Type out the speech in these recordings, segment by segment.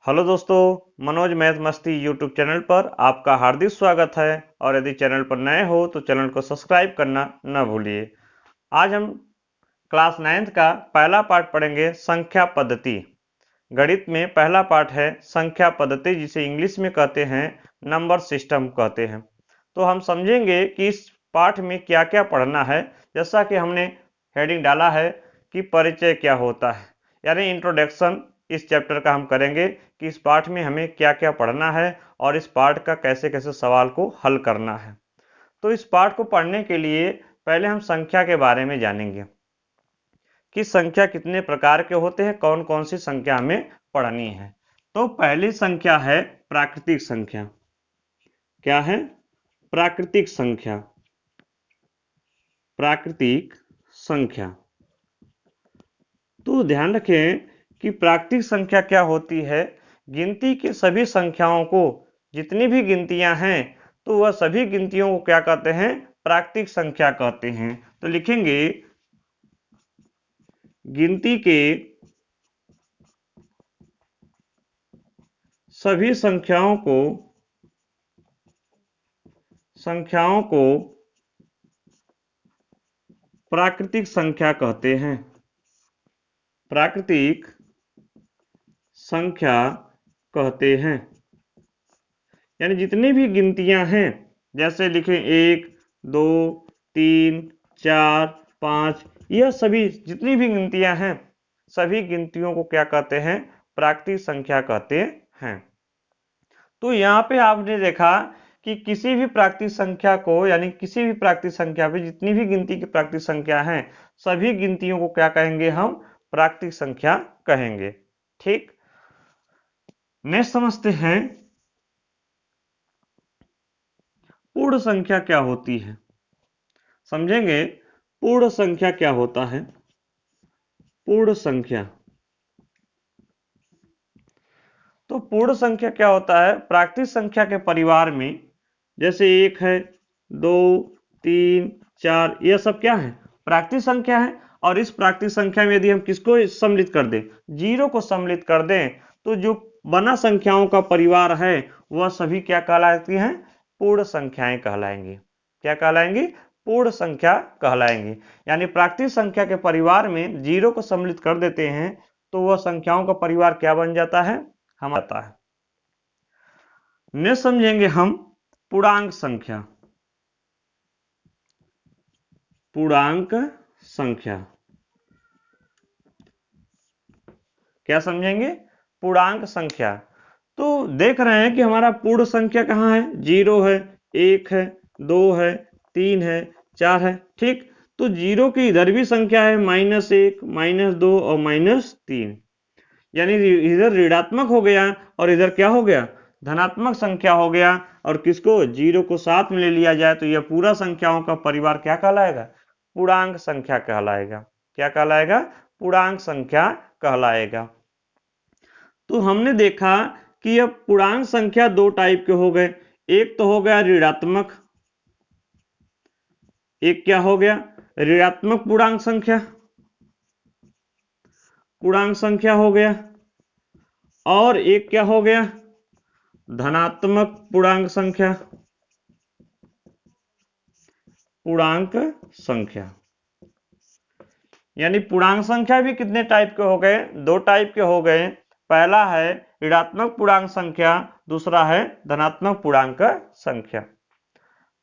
Hello दोस्तों, Manoj math मस्ती YouTube channel पर आपका हार्दिक स्वागत है। और यदि चैनल पर नए हो तो चैनल को सब्सक्राइब करना न भूलिए। आज हम क्लास 9th का पहला पार्ट पढ़ेंगे, संख्या पद्धति। गणित में पहला पार्ट है संख्या पद्धति, जिसे इंग्लिश में कहते हैं नंबर सिस्टम कहते हैं। तो हम समझेंगे कि इस पाठ में क्या क्या पढ़ना है। जैसा कि हमने हेडिंग डाला है कि परिचय क्या होता है, यानी इंट्रोडक्शन इस चैप्टर का हम करेंगे कि इस पाठ में हमें क्या क्या पढ़ना है और इस पाठ का कैसे कैसे सवाल को हल करना है। तो इस पाठ को पढ़ने के लिए पहले हम संख्या के बारे में जानेंगे कि संख्या कितने प्रकार के होते हैं, कौन कौन सी संख्या हमें पढ़नी है। तो पहली संख्या है प्राकृतिक संख्या। क्या है? प्राकृतिक संख्या। प्राकृतिक संख्या। तो ध्यान रखें कि प्राकृतिक संख्या क्या होती है। गिनती के सभी संख्याओं को, जितनी भी गिनतियां हैं, तो वह सभी गिनतियों को क्या कहते हैं? प्राकृतिक संख्या कहते हैं। तो लिखेंगे गिनती के सभी संख्याओं को प्राकृतिक संख्या कहते हैं। प्राकृतिक संख्या कहते हैं। यानी जितनी भी गिनतियां हैं, जैसे लिखें 1, 2, 3, 4, 5, यह सभी जितनी भी गिनतियां हैं, सभी गिनतियों को क्या कहते हैं? प्राकृतिक संख्या कहते हैं। तो यहाँ पे आपने देखा कि किसी भी प्राकृतिक संख्या को, यानी किसी भी प्राकृतिक संख्या पे जितनी भी गिनती की प्राकृतिक संख्या है, सभी गिनतियों को क्या कहेंगे? हम प्राकृतिक संख्या कहेंगे। ठीक, नेक्स्ट समझते हैं पूर्ण संख्या क्या होती है। समझेंगे पूर्ण संख्या क्या होता है। पूर्ण संख्या, तो पूर्ण संख्या क्या होता है? प्राकृतिक संख्या के परिवार में, जैसे 1 है, 2, 3, 4, यह सब क्या है? प्राकृतिक संख्या है। और इस प्राकृतिक संख्या में यदि हम किसको सम्मिलित कर दें? 0 को सम्मिलित कर दें, तो जो बना संख्याओं का परिवार है वह सभी क्या कहलाती हैं? पूर्ण संख्याएं कहलाएंगी। क्या कहलाएंगी? पूर्ण संख्या कहलाएंगी। यानी प्राकृतिक संख्या के परिवार में 0 को सम्मिलित कर देते हैं तो वह संख्याओं का परिवार क्या बन जाता है? हम आता है। नेक्स्ट समझेंगे हम पूर्णांक संख्या। पूर्णांक संख्या क्या समझेंगे? पूर्णांक संख्या। तो देख रहे हैं कि हमारा पूर्ण संख्या कहाँ है? 0 है, 1 है, 2 है, 3 है, 4 है। ठीक, तो 0 की इधर भी संख्या है -1, -2 और -3, यानी इधर ऋणात्मक हो गया और इधर क्या हो गया? धनात्मक संख्या हो गया। और किसको? 0 को साथ में ले लिया जाए तो यह पूरा संख्याओं का परिवार क्या कहलाएगा? पूर्णांक संख्या कहलाएगा। क्या कहलाएगा? पूर्णांक संख्या कहलाएगा। तो हमने देखा कि यह पूर्णांक संख्या दो टाइप के हो गए। एक तो हो गया ऋणात्मक, एक क्या हो गया? ऋणात्मक पूर्णांक संख्या, पूर्णांक संख्या हो गया। और एक क्या हो गया? धनात्मक पूर्णांक संख्या, पूर्णांक संख्या। यानी पूर्णांक संख्या भी कितने टाइप के हो गए? दो टाइप के हो गए। पहला है ऋणात्मक पूर्णांक संख्या, दूसरा है धनात्मक पूर्णांक संख्या।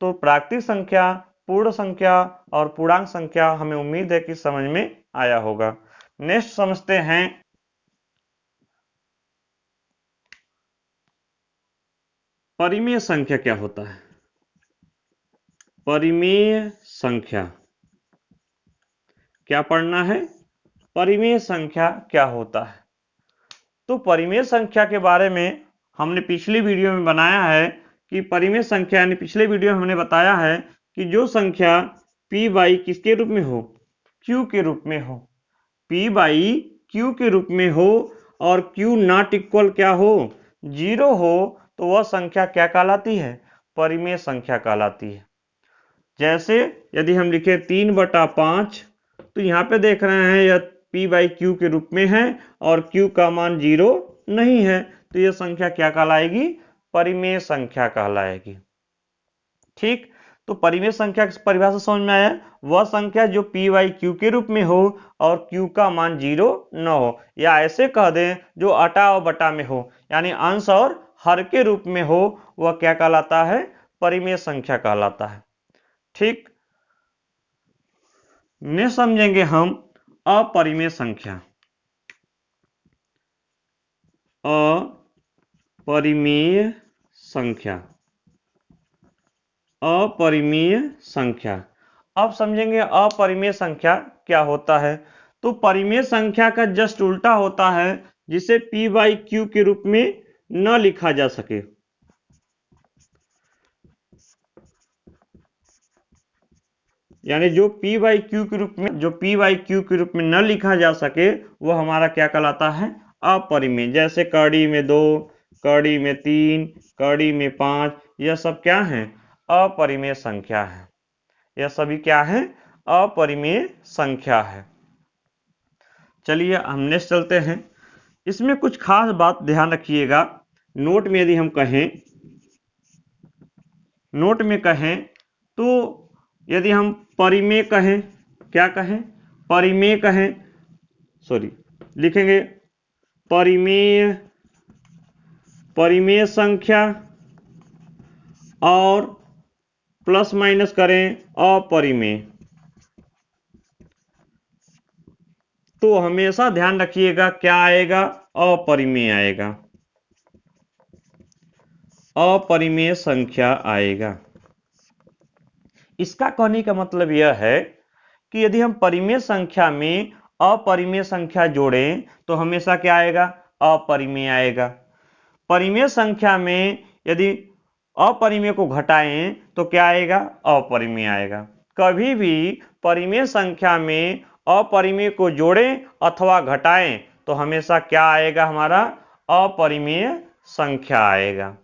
तो प्राकृतिक संख्या, पूर्ण संख्या और पूर्णांक संख्या हमें उम्मीद है कि समझ में आया होगा। नेक्स्ट समझते हैं परिमेय संख्या क्या होता है। परिमेय संख्या क्या पढ़ना है? परिमेय संख्या क्या होता है। तो परिमेय संख्या के बारे में हमने पिछली वीडियो में बनाया है कि परिमेय संख्या, यानी पिछले वीडियो में हमने बताया है कि जो संख्या p बाई किसके रूप में हो? q के रूप में हो। p बाई q के रूप में हो और q नॉट इक्वल क्या हो? 0 हो, तो वह संख्या क्या कहलाती है? परिमेय संख्या कहलाती है। जैसे यदि हम लिखे 3/5, तो यहाँ पे देख रहे हैं यह p बाई q के रूप में है और q का मान 0 नहीं है, तो यह संख्या क्या कहलाएगी? परिमेय संख्या कहलाएगी। ठीक, तो परिमेय संख्या की परिभाषा समझ में आया? वह संख्या जो पी वाई क्यू के रूप में हो और क्यू का मान 0 न हो, या ऐसे कह दें जो अटा और बटा में हो, यानी अंश और हर के रूप में हो, वह क्या कहलाता है? परिमेय संख्या कहलाता है। ठीक, नेक्स्ट समझेंगे हम अपरिमेय संख्या। अपरिमेय संख्या, अपरिमेय संख्या। अब समझेंगे अपरिमेय संख्या क्या होता है। तो परिमेय संख्या का जस्ट उल्टा होता है, जिसे p बाई क्यू के रूप में न लिखा जा सके। यानी जो p बाई क्यू के रूप में न लिखा जा सके, वह हमारा क्या कहलाता है? अपरिमेय। जैसे कड़ी में 2, कड़ी में 3, कड़ी में 5, यह सब क्या है? अपरिमेय संख्या है। यह सभी क्या है? अपरिमेय संख्या है। चलिए हम नेक्स्ट चलते हैं। इसमें कुछ खास बात ध्यान रखिएगा। नोट में यदि हम कहें तो यदि हम परिमेय कहें, क्या कहें? परिमेय कहें, लिखेंगे परिमेय संख्या और प्लस माइनस करें अपरिमेय, तो हमेशा ध्यान रखिएगा क्या आएगा? अपरिमेय आएगा, अपरिमेय संख्या आएगा। इसका कहने का मतलब यह है कि यदि हम परिमेय संख्या में अपरिमेय संख्या जोड़ें तो हमेशा क्या आएगा? अपरिमेय आएगा। परिमेय संख्या में यदि अपरिमेय को घटाएं तो क्या आएगा? अपरिमेय आएगा। कभी भी परिमेय संख्या में अपरिमेय को जोड़ें अथवा घटाएं तो हमेशा क्या आएगा? हमारा अपरिमेय संख्या आएगा।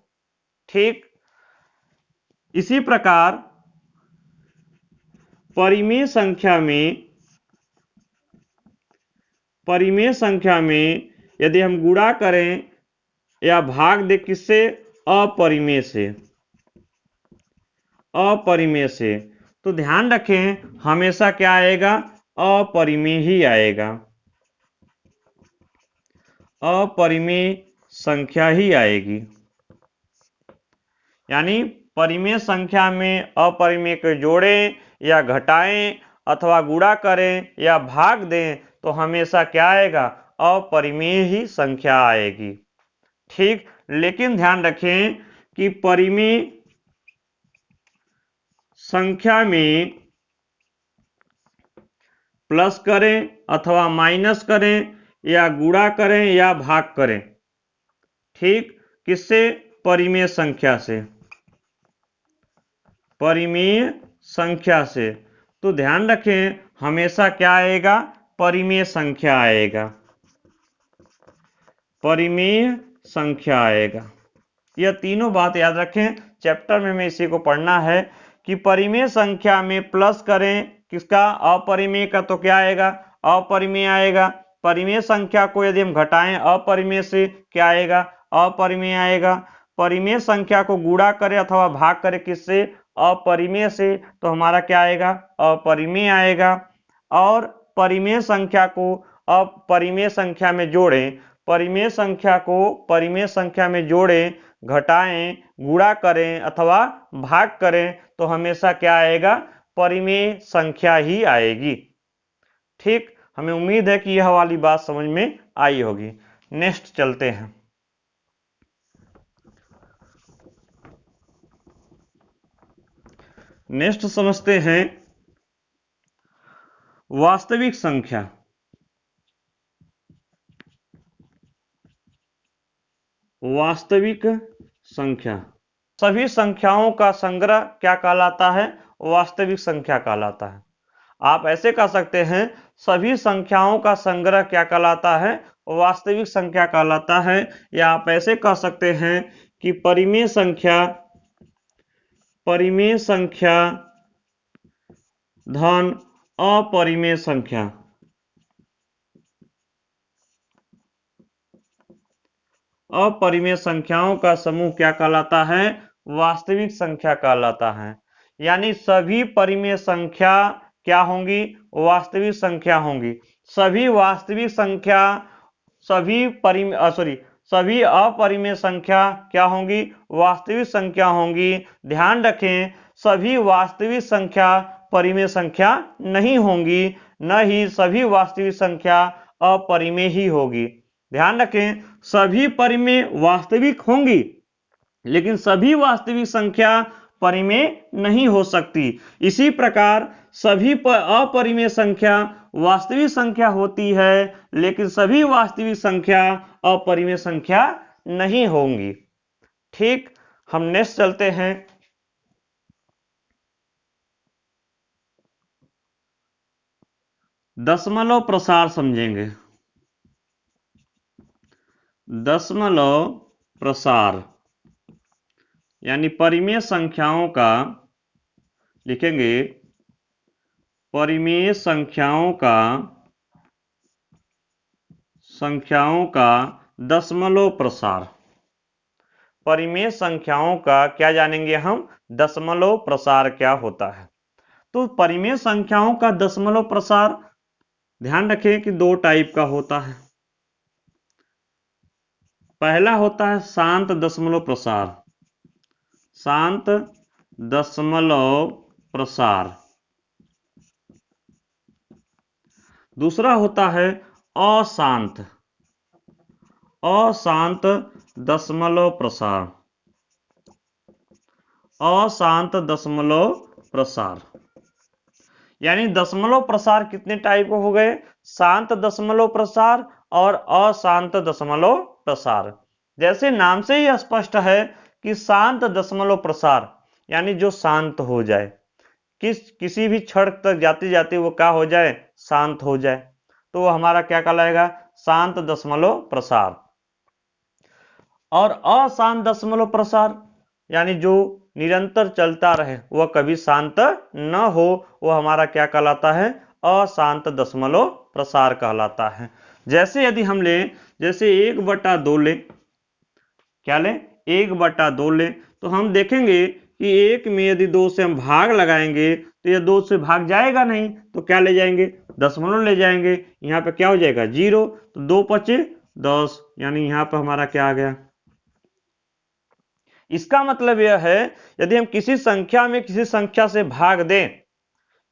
ठीक, इसी प्रकार परिमेय संख्या में यदि हम गुणा करें या भाग दे किससे? अपरिमेय से, तो ध्यान रखें हमेशा क्या आएगा? अपरिमेय ही आएगा, अपरिमेय संख्या ही आएगी। यानी परिमेय संख्या में अपरिमेय को जोड़ें या घटाएं अथवा गुणा करें या भाग दें तो हमेशा क्या आएगा? अपरिमेय ही संख्या आएगी। ठीक, लेकिन ध्यान रखें कि परिमेय संख्या में प्लस करें अथवा माइनस करें या गुणा करें या भाग करें, ठीक, किससे? परिमेय संख्या से, परिमेय संख्या से, तो ध्यान रखें हमेशा क्या आएगा? परिमेय संख्या आएगा, परिमेय संख्या आएगा। यह तीनों बात याद रखें, चैप्टर में इसी को पढ़ना है कि परिमेय संख्या में प्लस करें किसका? अपरिमेय का, तो क्या आएगा? अपरिमेय आएगा। परिमेय संख्या को यदि हम घटाएं अपरिमेय से, क्या आएगा? अपरिमेय आएगा। परिमेय संख्या को गुणा करें अथवा भाग करें किससे? अपरिमेय से, तो हमारा क्या आएगा? अपरिमेय आएगा। और परिमेय संख्या को अपरिमेय संख्या में जोड़ें, परिमेय संख्या को परिमेय संख्या में जोड़ें, घटाएं, गुणा करें अथवा भाग करें तो हमेशा क्या आएगा? परिमेय संख्या ही आएगी। ठीक, हमें उम्मीद है कि यह वाली बात समझ में आई होगी। नेक्स्ट चलते हैं। नेक्स्ट समझते हैं वास्तविक संख्या। वास्तविक संख्या, सभी संख्याओं का संग्रह क्या कहलाता है? वास्तविक संख्या कहलाता है। आप ऐसे कह सकते हैं सभी संख्याओं का संग्रह क्या कहलाता है? वास्तविक संख्या कहलाता है। या आप ऐसे कह सकते हैं कि परिमेय संख्या धन अपरिमेय संख्या, अपरिमेय संख्याओं का समूह क्या कहलाता है? वास्तविक संख्या कहलाता है। यानी सभी परिमेय संख्या क्या होंगी? वास्तविक संख्या होंगी। सभी वास्तविक संख्या सभी अपरिमेय संख्या क्या होंगी? वास्तविक संख्या होंगी। ध्यान रखें, सभी वास्तविक संख्या परिमेय संख्या नहीं होंगी, न ही सभी वास्तविक संख्या अपरिमेय ही होगी। ध्यान रखें, सभी परिमेय वास्तविक होंगी, लेकिन सभी वास्तविक संख्या परिमेय नहीं हो सकती। इसी प्रकार सभी अपरिमेय संख्या वास्तविक संख्या होती है, लेकिन सभी वास्तविक संख्या अपरिमेय संख्या नहीं होंगी। ठीक, हम नेक्स्ट चलते हैं। दशमलव प्रसार समझेंगे। दशमलव प्रसार यानी परिमेय संख्याओं का, लिखेंगे परिमेय संख्याओं का दशमलव प्रसार। परिमेय संख्याओं का क्या जानेंगे हम? दशमलव प्रसार क्या होता है। तो परिमेय संख्याओं का दशमलव प्रसार, ध्यान रखें कि दो टाइप का होता है। पहला होता है शांत दशमलव प्रसार। शांत दशमलव प्रसार। दूसरा होता है अशांत दशमलव प्रसार। अशांत दशमलव प्रसार यानी दशमलव प्रसार कितने टाइप के हो गए? शांत दशमलव प्रसार और अशांत दशमलव प्रसार। जैसे नाम से ही स्पष्ट है कि शांत दशमलव प्रसार यानी जो शांत हो जाए, किसी भी क्षण तक जाते जाते वो क्या हो जाए? शांत हो जाए, तो वो हमारा क्या कहलाएगा? शांत दशमलव प्रसार। और अशांत दशमलव प्रसार यानी जो निरंतर चलता रहे, वह कभी शांत न हो, वह हमारा क्या कहलाता है? अशांत दशमलव प्रसार कहलाता है। जैसे यदि हम लें, जैसे 1/2 ले, क्या लें? 1/2 ले, तो हम देखेंगे कि 1 में यदि 2 से हम भाग लगाएंगे तो यह 2 से भाग जाएगा नहीं, तो क्या ले जाएंगे? दशमलव ले जाएंगे। यहाँ पे क्या हो जाएगा? 0, तो 2 पचे 10, यानी यहाँ पर हमारा क्या आ गया? इसका मतलब यह है, यदि हम किसी संख्या में किसी संख्या से भाग दें,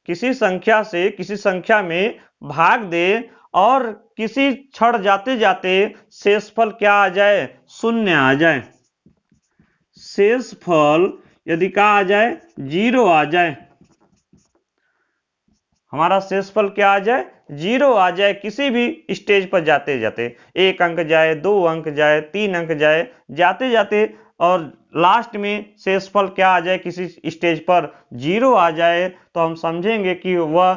किसी संख्या से किसी संख्या में भाग दें और किसी क्षण जाते जाते शेषफल क्या आ जाए? 0 आ जाए। शेषफल यदि क्या आ जाए? 0 आ जाए। हमारा शेषफल क्या आ जाए? 0 आ जाए। किसी भी स्टेज पर जाते जाते 1 अंक जाए, 2 अंक जाए, 3 अंक जाए, जाते जाते और लास्ट में शेषफल क्या आ जाए? किसी स्टेज पर 0 आ जाए, तो हम समझेंगे कि वह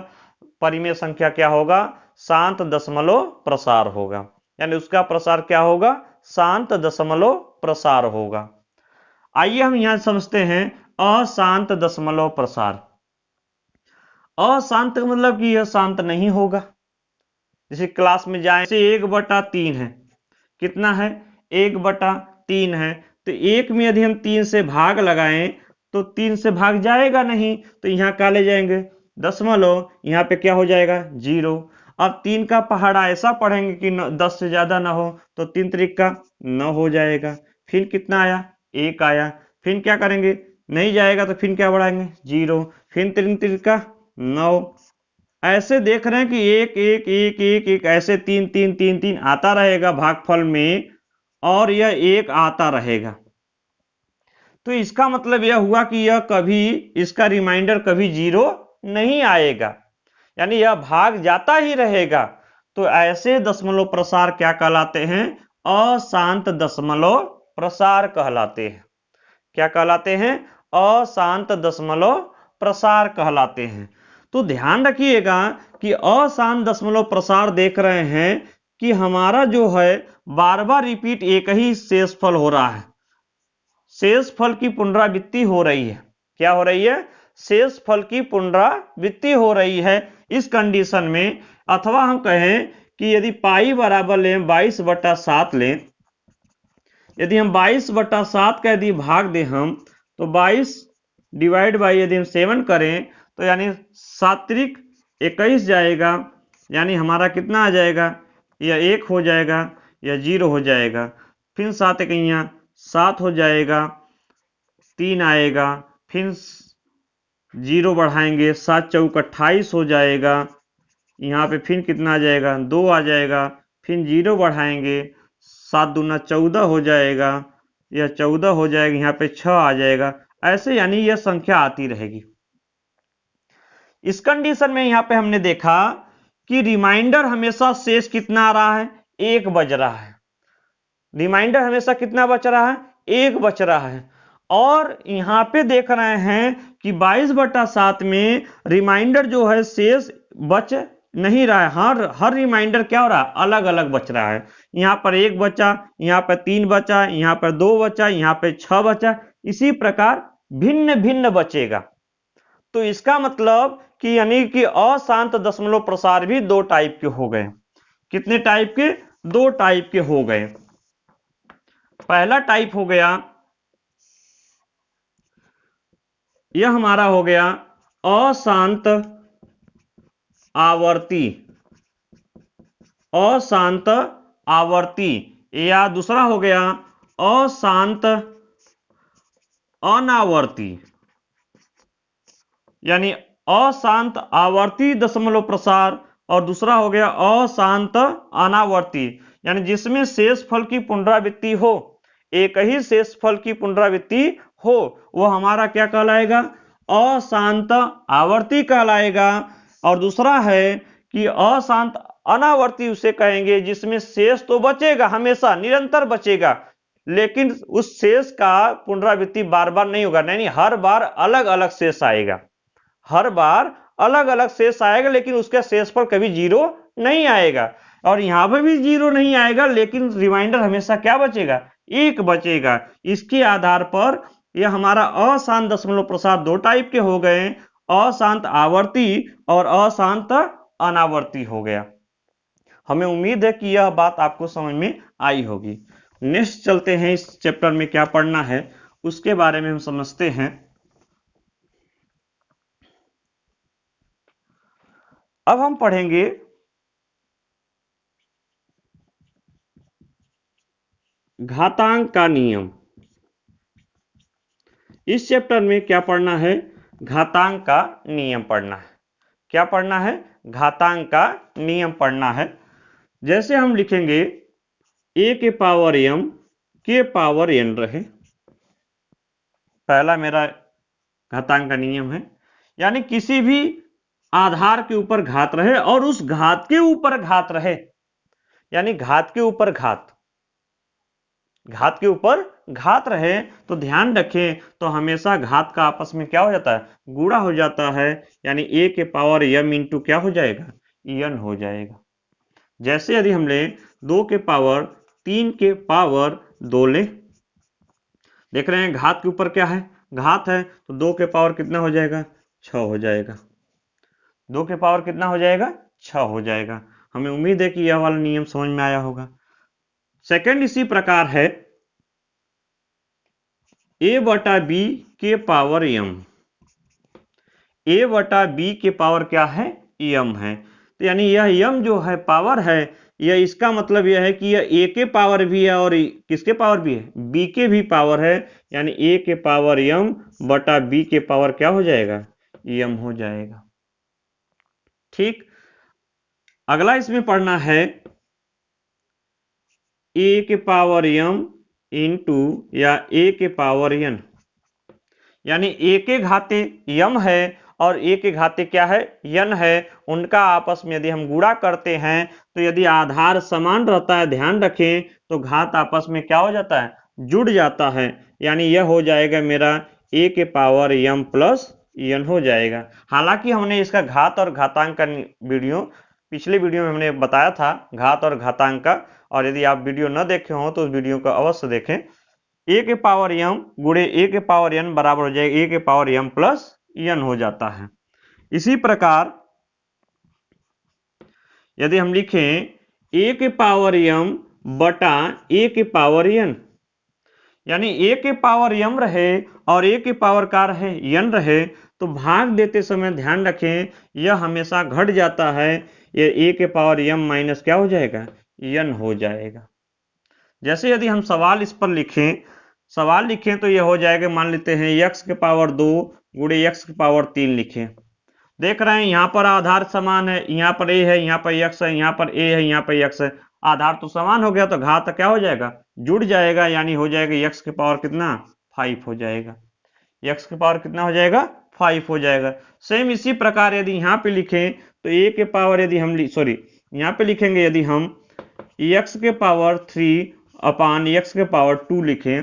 परिमेय संख्या क्या होगा? शांत दशमलव प्रसार होगा। यानी उसका प्रसार क्या होगा? शांत दशमलव प्रसार होगा। आइए हम यहां समझते हैं अशांत दशमलव प्रसार। अशांत का मतलब कि यह शांत नहीं होगा। जैसे क्लास में जाए, जैसे 1/3 है, कितना है? 1/3 है, तो 1 में यदि हम 3 से भाग लगाएं तो 3 से भाग जाएगा नहीं, तो यहाँ क्या ले जाएंगे? दशमलव। यहाँ पे क्या हो जाएगा? 0। अब 3 का पहाड़ा ऐसा पढ़ेंगे कि 10 से ज्यादा ना हो, तो 3 त्रिक का 9 हो जाएगा। फिर कितना आया? 1 आया। फिर क्या करेंगे? नहीं जाएगा तो फिर क्या बढ़ाएंगे? 0। फिर 3 त्रिक का 9। ऐसे देख रहे हैं कि 1 1 1 1 1 ऐसे 3 3 3 3 आता रहेगा भागफल में, और यह 1 आता रहेगा। तो इसका मतलब यह हुआ कि यह कभी, इसका रिमाइंडर कभी 0 नहीं आएगा, यानी यह भाग जाता ही रहेगा। तो ऐसे दशमलव प्रसार क्या कहलाते हैं? अशांत दशमलव प्रसार कहलाते हैं। क्या कहलाते हैं? अशांत दशमलव प्रसार कहलाते हैं। तो ध्यान रखिएगा कि अशांत दशमलव प्रसार देख रहे हैं कि हमारा जो है बार बार रिपीट एक ही शेषफल हो रहा है। शेषफल की पुनरावृत्ति हो रही है। क्या हो रही है? शेषफल की पुनरावृत्ति हो रही है। इस कंडीशन में, अथवा हम कहें कि यदि पाई बराबर लें 22/7 लें, यदि हम 22/7 का यदि भाग दें हम, तो 22 डिवाइड बाई यदि हम 7 करें तो यानी 7×21 जाएगा, यानी हमारा कितना आ जाएगा, यह 1 हो जाएगा, यह 0 हो जाएगा, फिर 7 इकैया 7 हो जाएगा, 3 आएगा, फिर 0 बढ़ाएंगे, 7 चौक 28 हो जाएगा, यहाँ पे फिर कितना आ जाएगा, 2 आ जाएगा, फिर 0 बढ़ाएंगे, 7 दूना 14 हो जाएगा, यह 14 हो जाएगा, यहाँ पे 6 आ जाएगा, ऐसे यानी यह संख्या आती रहेगी। इस कंडीशन में यहाँ पे हमने देखा कि रिमाइंडर हमेशा शेष कितना आ रहा है, 1 बच रहा है। रिमाइंडर हमेशा कितना बच रहा है, 1 बच रहा है। और यहाँ पे देख रहे हैं कि 22/7 में रिमाइंडर जो है शेष बच नहीं रहा है, हर रिमाइंडर क्या हो रहा है, अलग अलग बच रहा है। यहाँ पर 1 बचा, यहाँ पर 3 बचा, यहाँ पर 2 बचा, यहाँ पे 6 बचा, इसी प्रकार भिन्न भिन्न बचेगा। तो इसका मतलब कि यानी कि अशांत दशमलव प्रसार भी 2 टाइप के हो गए। कितने टाइप के, 2 टाइप के हो गए। पहला टाइप हो गया, यह हमारा हो गया अशांत आवर्ती, अशांत आवर्ती, या दूसरा हो गया अशांत अनावर्ती, यानी अशांत आवर्ती दशमलव प्रसार, और दूसरा हो गया अशांत अनावर्ती, यानी जिसमें शेषफल की पुनरावृत्ति हो, एक ही शेषफल की पुनरावृत्ति हो, वह हमारा क्या कहलाएगा, अशांत आवर्ती कहलाएगा। और दूसरा है कि अशांत अनावर्ती उसे कहेंगे जिसमें शेष तो बचेगा, हमेशा निरंतर बचेगा, लेकिन उस शेष का पुनरावृत्ति बार बार नहीं होगा, यानी हर बार अलग अलग शेष आएगा, हर बार अलग अलग शेष आएगा, लेकिन उसका शेषफल कभी 0 नहीं आएगा। और यहां पर भी 0 नहीं आएगा, लेकिन रिमाइंडर हमेशा क्या बचेगा, 1 बचेगा। इसके आधार पर यह हमारा अशांत दशमलव प्रसार 2 टाइप के हो गए, अशांत आवर्ती और अशांत अनावर्ती हो गया। हमें उम्मीद है कि यह बात आपको समझ में आई होगी। नेक्स्ट चलते हैं, इस चैप्टर में क्या पढ़ना है उसके बारे में हम समझते हैं। अब हम पढ़ेंगे घातांक का नियम। इस चैप्टर में क्या पढ़ना है, घातांक का नियम पढ़ना है। क्या पढ़ना है, घातांक का नियम पढ़ना है। जैसे हम लिखेंगे a के पावर m के पावर n रहे, पहला मेरा घातांक का नियम है, यानी किसी भी आधार के ऊपर घात रहे और उस घात के ऊपर घात रहे, यानी घात के ऊपर घात, घात के ऊपर घात रहे, तो ध्यान रखें तो हमेशा घात का आपस में क्या हो जाता है, गुणा हो जाता है, यानी a के पावर m इंटू क्या हो जाएगा, n हो जाएगा। जैसे यदि हम ले 2 के पावर 3 के पावर 2 ले, देख रहे हैं घात के ऊपर क्या है, घात है, तो 2 के पावर कितना हो जाएगा, 6 हो जाएगा। 2 के पावर कितना हो जाएगा, 6 हो जाएगा। हमें उम्मीद है कि यह वाला नियम समझ में आया होगा। सेकंड इसी प्रकार है a/b के पावर m, a/b के पावर क्या है, m है, तो यानी यह m जो है पावर है, यह इसका मतलब यह है कि यह a के पावर भी है और किसके पावर भी है, b के भी पावर है, यानी a के पावर m बटा b के पावर क्या हो जाएगा, m हो जाएगा। ठीक, अगला इसमें पढ़ना है a के पावर m इंटू या a के पावर n, यानी a के घाते m है और a के घाते क्या है, n है, उनका आपस में यदि हम गुणा करते हैं तो यदि आधार समान रहता है, ध्यान रखें, तो घात आपस में क्या हो जाता है, जुड़ जाता है, यानी यह हो जाएगा मेरा a के पावर m प्लस n हो जाएगा। हालांकि हमने इसका घात और घातांक का वीडियो पिछले वीडियो में हमने बताया था, घात और घातांक का, और यदि आप वीडियो न देखे हो तो उस वीडियो को अवश्य देखें। a के पावर m गुणे a के पावर n बराबर हो जाएगा a के पावर m प्लस n हो जाता है। इसी प्रकार यदि हम लिखें a के पावर m बटा a के पावर n, यानी a के पावर m रहे और a के पावर का रहे n रहे, तो भाग देते समय ध्यान रखें यह हमेशा घट जाता है, ये a के पावर m माइनस क्या हो जाएगा, n हो जाएगा। जैसे यदि हम सवाल इस पर लिखें तो यह हो जाएगा, मान लेते हैं x के पावर 2 गुणे x के पावर 3 लिखें। देख रहे हैं यहाँ पर आधार समान है, यहाँ पर a है, यहाँ पर x है, यहाँ पर a है, यहाँ पर x है, आधार तो समान हो गया तो घात क्या हो जाएगा, जुड़ जाएगा, यानी हो जाएगा x के पावर कितना, 5 हो जाएगा। x के पावर कितना हो जाएगा, 5 हो जाएगा। सेम इसी प्रकार यदि यहाँ पे लिखें तो a के पावर यदि हम यहाँ पे लिखेंगे यदि हम x के पावर 3 अपान x के पावर 2 लिखें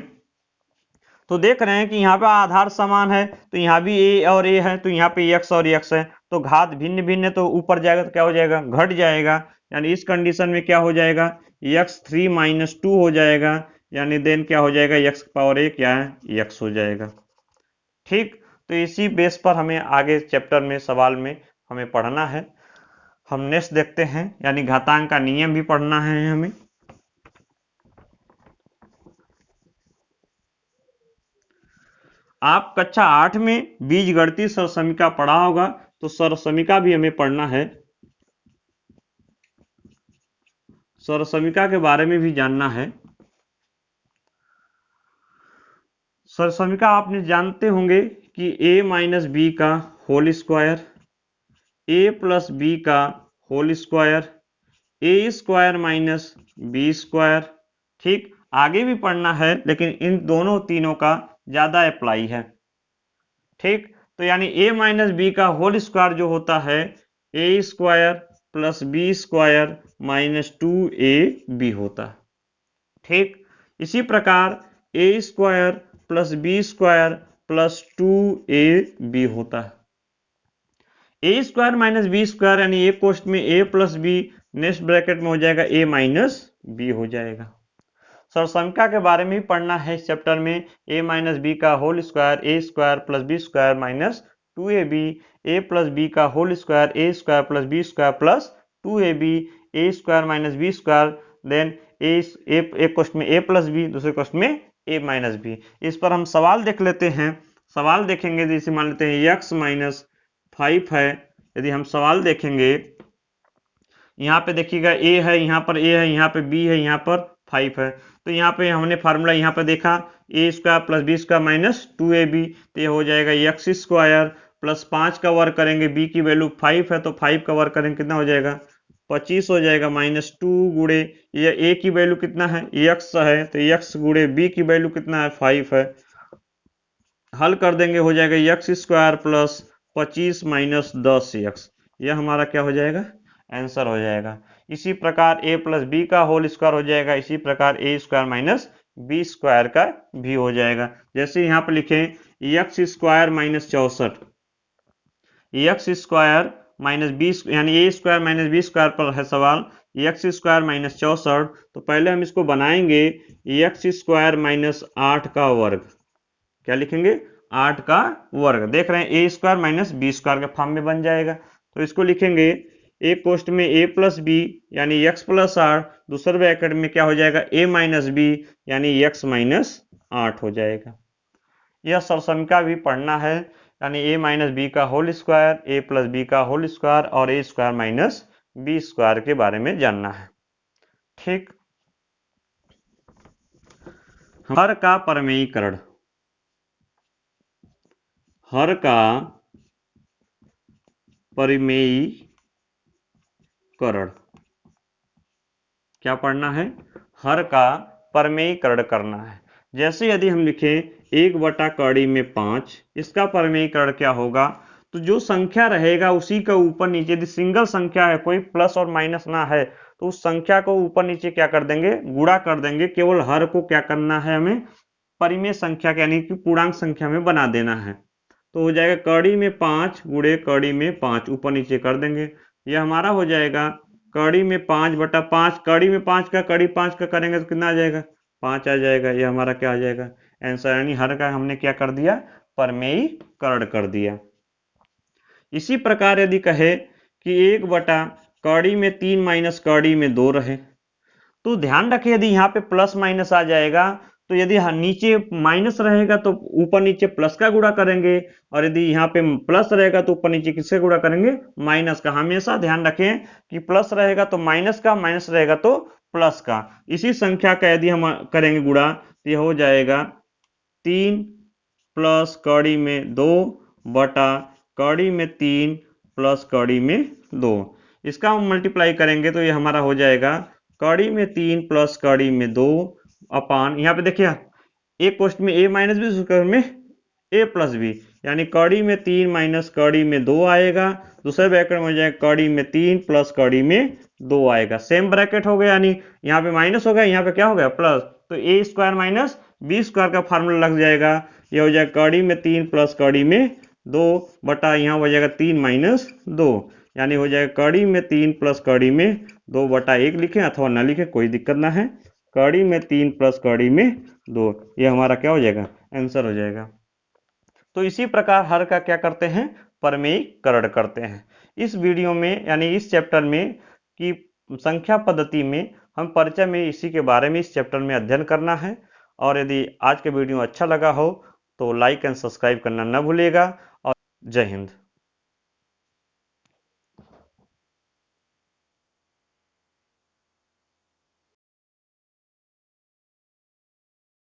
तो देख रहे हैं कि यहाँ पे आधार समान है, तो यहाँ भी a और a है, तो यहाँ पे x और x है, तो घात भिन्न भिन्न है, तो ऊपर जाएगा तो क्या हो जाएगा, घट जाएगा। यानी इस कंडीशन में क्या हो जाएगा, x3 माइनस 2 हो जाएगा, यानी देन क्या हो जाएगा, x की पावर a क्या है, x हो जाएगा। ठीक, तो इसी बेस पर हमें आगे चैप्टर में सवाल में हमें पढ़ना है। हम नेक्स्ट देखते हैं, यानी घातांक का नियम भी पढ़ना है हमें। आप कक्षा 8 में बीजगणितीय सरसमीका पढ़ा होगा, तो सरसमीका भी हमें पढ़ना है, सरसमीका के बारे में भी जानना है। सरसमीका आपने जानते होंगे कि a माइनस बी का whole square, a plus B का whole square, a square minus B square. ठीक, आगे भी पढ़ना है लेकिन इन दोनों तीनों का ज्यादा अप्लाई है। ठीक, तो यानी a माइनस बी का होल स्क्वायर जो होता है a square plus B square minus 2ab होता है। ठीक, इसी प्रकार a square plus B square plus 2ab होता है। a square minus B square यानी एक कोष्ठ में a plus B, next bracket में हो जाएगा a माइनस बी हो जाएगा। सरसमीका के बारे में भी पढ़ना है इस चैप्टर में, a माइनस बी का whole square a square plus B square minus 2ab, a plus B का whole square a square plus B square plus 2ab, a square minus B square, then एक question में a plus b, दूसरे question में a minus b. इस पर हम सवाल देख लेते हैं। सवाल देखेंगे जैसे मान लेते हैं x माइनस 5 है, यदि हम सवाल देखेंगे यहाँ पे देखिएगा a है, यहाँ पर a है, यहाँ पे b है, यहाँ पर 5 है, तो यहाँ पे हमने फार्मूला यहाँ पे देखा a square plus B square minus 2ab, तो ये हो जाएगा x स्क्वायर प्लस 5 का वर्ग करेंगे, b की वैल्यू 5 है तो 5 का वर्ग करेंगे कितना हो जाएगा, 25 हो जाएगा, माइनस 2 गुणे ये a की वैल्यू कितना है, x है, तो x गुणे b की वैल्यू कितना है, 5 है, हल कर देंगे हो जाएगा x square plus 25 minus 10x, यह हमारा क्या हो जाएगा, आंसर हो जाएगा। इसी प्रकार a प्लस बी का होल स्क्वायर हो जाएगा, इसी प्रकार a square minus B square का भी हो जाएगा। जैसे यहाँ पर लिखें x square minus 64, x square minus B यानी a square minus B square पर है सवाल, x स्क्वायर माइनस 64, तो पहले हम इसको बनाएंगे x स्क्वायर माइनस 8 का वर्ग, क्या लिखेंगे, 8 का वर्ग। देख रहे हैं a square minus B square के फॉर्म में बन जाएगा, तो इसको लिखेंगे एक कोष्ठ में a प्लस बी यानी x प्लस 8, दूसरे ब्रैकेट में क्या हो जाएगा, a माइनस बी यानी x माइनस 8 हो जाएगा। यह सरसमीका भी पढ़ना है, यानी a माइनस बी का whole square, a plus B का होल स्क्वायर और a square minus B square के बारे में जानना है। ठीक, हर का परमेयीकरण, हर का परिमेयीकरण क्या पढ़ना है, हर का परमेयीकरण करना है। जैसे यदि हम लिखें 1/5, इसका परमेयीकरण क्या होगा, तो जो संख्या रहेगा उसी का ऊपर नीचे, यदि सिंगल संख्या है, कोई प्लस और माइनस ना है, तो उस संख्या को ऊपर नीचे क्या कर देंगे, गुणा कर देंगे। केवल हर को क्या करना है, हमें परिमेय संख्या यानी कि पूर्णांक संख्या में बना देना है। तो हो जाएगा कड़ी में 5 गुणे कड़ी में 5, ऊपर नीचे कर देंगे, यह हमारा हो जाएगा कड़ी में 5/5, कड़ी में 5 का कड़ी 5 का करेंगे तो कितना आ जाएगा, 5 आ जाएगा, यह हमारा क्या आ जाएगा, आंसर। यानी हर का हमने क्या कर दिया, परमेयीकरण कर दिया। इसी प्रकार यदि कहे कि 1 कड़ी में 3 माइनस कड़ी में 2 रहे, तो ध्यान रखें यदि यहाँ पे प्लस माइनस आ जाएगा तो यदि नीचे माइनस रहेगा तो ऊपर नीचे प्लस का गुणा करेंगे, और यदि यहाँ पे प्लस रहेगा तो ऊपर नीचे किससे गुणा करेंगे, माइनस का। हमेशा ध्यान रखें कि प्लस रहेगा तो माइनस का, माइनस रहेगा तो प्लस का। इसी संख्या का यदि हम करेंगे गुणा तो यह हो जाएगा 3 प्लस कड़ी में 2 बटा कड़ी में 3 प्लस कड़ी में 2। इसका हम मल्टीप्लाई करेंगे तो ये हमारा हो जाएगा कड़ी में 3 प्लस कड़ी में 2 अपान, यहाँ पे देखिए एक क्वेश्चन में a माइनस बी, दूसरे में a प्लस बी, यानी कड़ी में 3 माइनस कड़ी में 2 आएगा। दूसरे ब्रैकेट में हो जाएगा कड़ी में 3 प्लस कड़ी में 2 आएगा। सेम ब्रैकेट हो गया, यानी यहाँ पे माइनस हो गया, यहाँ पे क्या हो गया प्लस, तो a square minus B square का फार्मूला लग जाएगा। ये हो जाएगा कड़ी में 3 प्लस कड़ी में 2 बटा यहाँ हो जाएगा 3 माइनस 2, यानी हो जाएगा कड़ी में 3 प्लस कड़ी में 2 बटा 1 लिखें अथवा ना लिखें, कोई दिक्कत ना है। कड़ी में 3 प्लस कड़ी में 2, ये हमारा क्या हो जाएगा, आंसर हो जाएगा। तो इसी प्रकार हर का क्या करते हैं, परमेयीकरण करते हैं। इस वीडियो में यानी इस चैप्टर में कि संख्या पद्धति में हम परिचय में इसी के बारे में इस चैप्टर में अध्ययन करना है। और यदि आज के वीडियो अच्छा लगा हो तो लाइक एंड सब्सक्राइब करना न भूलिएगा। और जय हिंद।